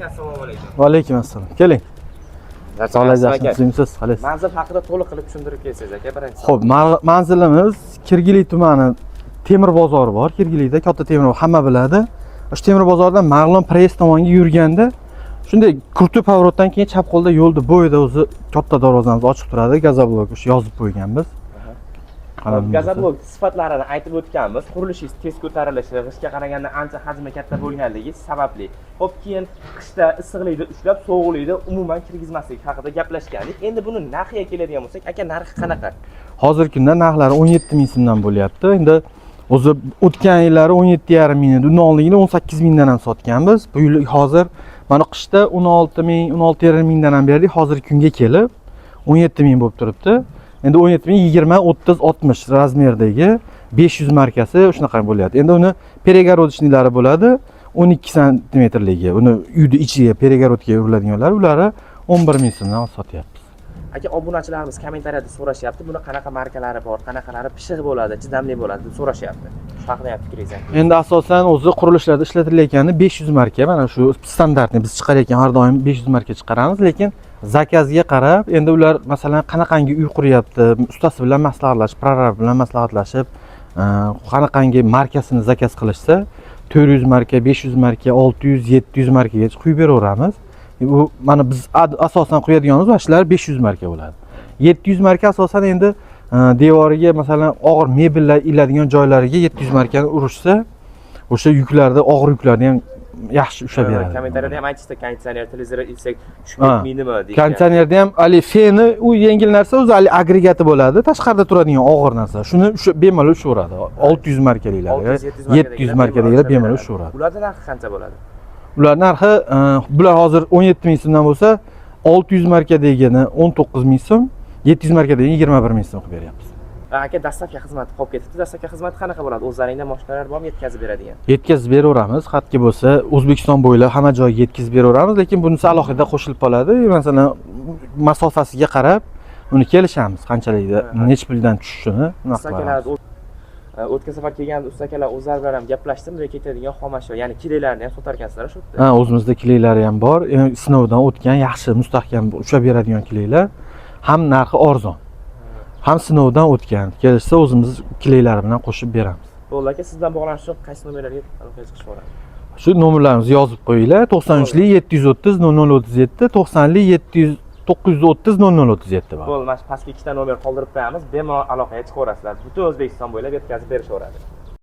Assalomu alaykum. Va alaykum assalom. Keling. Sog'laysiz, xolos. Manzil haqida to'liq qilib tushuntirib kelsangiz aka, birinchi. Xo'p, manzilimiz Kirgili tumani temir bozori bor. Kirgilida katta temir bozor hamma biladi. O'sha temir bozordan Mag'lon Press tomonga yurganda shunday kurtu pavrotdan keyin chap qo'lda yo'lda bo'yida o'zi katta darvozamiz ochiq turadi. Gazoblok o'sha yozib qo'yganmiz. Gazoblok sifatlarini aytib o'tganmiz. Qurilishingiz tez ko'tarilishi, g'ishtga qaraganda ancha hajmi katta bo'lganligi sababli. Xo'p, keyin qishda issiqlikda ushlab, sovuqlikda umuman kirgizmaslik haqida gaplashgandik. Endi buni narxiga keladigan bo'lsak, aka narxi qanaqa? Hozirgi kunda narxlari 17 ming so'mdan bo'lyapti. Endi o'zi o'tgan yillari 17,5 ming edi. Undan oldingi 18 mingdan ham sotganmiz. Bu yil hozir mana qishda 16 ming, 16,5 mingdan ham berdik. Hozirgi kunga kelib 17 ming bo'lib turibdi. Endi 17 ming 20, 30, 60 razmerdagi 500 markasi shunaqa bo'lyapti. Endi uni перегородочныйлari bo'ladi. 12 santimetrligi. Uni uyni ichiga перегородка uriladiganlar, ulari 11 ming so'mdan sotyapmiz. Aka, obunachilarimiz kommentariyada so'rashyapti, buni qanaqa markalari bor, qanaqalari pishiq bo'ladi, chidamli bo'ladi deb so'rashyapti. Shu haqida ham fikringizni ayting. Endi asosan o'zi qurilishlarda ishlatilayotgani 500 marka. Mana shu standartni biz chiqarayotgan har doim 500 marka chiqaramiz, lekin zakazga qarab, endi ular masalan qanaqangi uy quryapti, ustasi bilan maslahatlashib, prorab bilan maslahatlashib, qanaqangi markasini zakaz qilishsa, 400 marka, 500 marka, 600, 700 markagacha quyib beraveramiz. Bu mana biz asosan qo'yadiganimiz shular 500 marka bo'ladi. 700 marka asosan endi devoriga masalan og'ir mebellar iladigan joylariga 700 markani urishsa, o'sha yuklarda, og'ir yuklarni ham yaxshi ushlab beradi. Kommentariyada ham aytishdi, konditsioner, televizor ilsak tushib ketmaydimi degan. Konditsionerda ham ali feni, u yengil narsa, o'zi ali agregati bo'ladi, tashqarida turadigan og'ir narsa. Shuni o'sha bemalol ushaveradi. 600 markaliklar, 700 markaliklar bemalol ushaveradi. Ularning narxi qancha bo'ladi? Ular narxi bular hozir 17 ming so'mdan bo'lsa, 600 markadagini 19 ming so'm, 700 markadagini 21 ming so'm qilib beryapmiz. Aka, dastlabki xizmati qolib ketibdi. Dastlabki xizmati qanaqa bo'ladi? O'zlaringda mashinalar bormi, yetkazib beradigan? Yetkazib beraveramiz. Xatga bo'lsa, O'zbekiston bo'ylab hamma joyga yetkazib beraveramiz, lekin bunisi alohida qo'shilib qoladi. Masalan, masofasiga qarab uni kelishamiz, qanchalikda, necha puldan tushishini. O'tgan safar kelgan ustakalar o'zlari bilan ham gaplashdim, ketadigan xom ashyo, ya'ni kilelarni ham sotarkansizlar shu yerda. Ha, o'zimizda kilelari ham bor. Sinovdan o'tgan, yaxshi, mustahkam ushlab beradigan kilelar. Ham narxi arzon. Ham sinovdan o'tgan. Kelishsa o'zimiz kilelari bilan qo'shib beramiz. Bo'ldi aka, siz bilan bog'lanish uchun qaysi nomerlarga aloqa chiqish bo'ladi? Shu nomerlarimizni yozib qo'yinglar. 93lik 730 0037, 90lik 930 0037 bor. Bo'ldi, mana pastga ikkita nomer qoldirib qo'yamiz. Bemalol aloqaga chiqaverasizlar. Butun O'zbekiston bo'ylab yetkazib berishaveradi.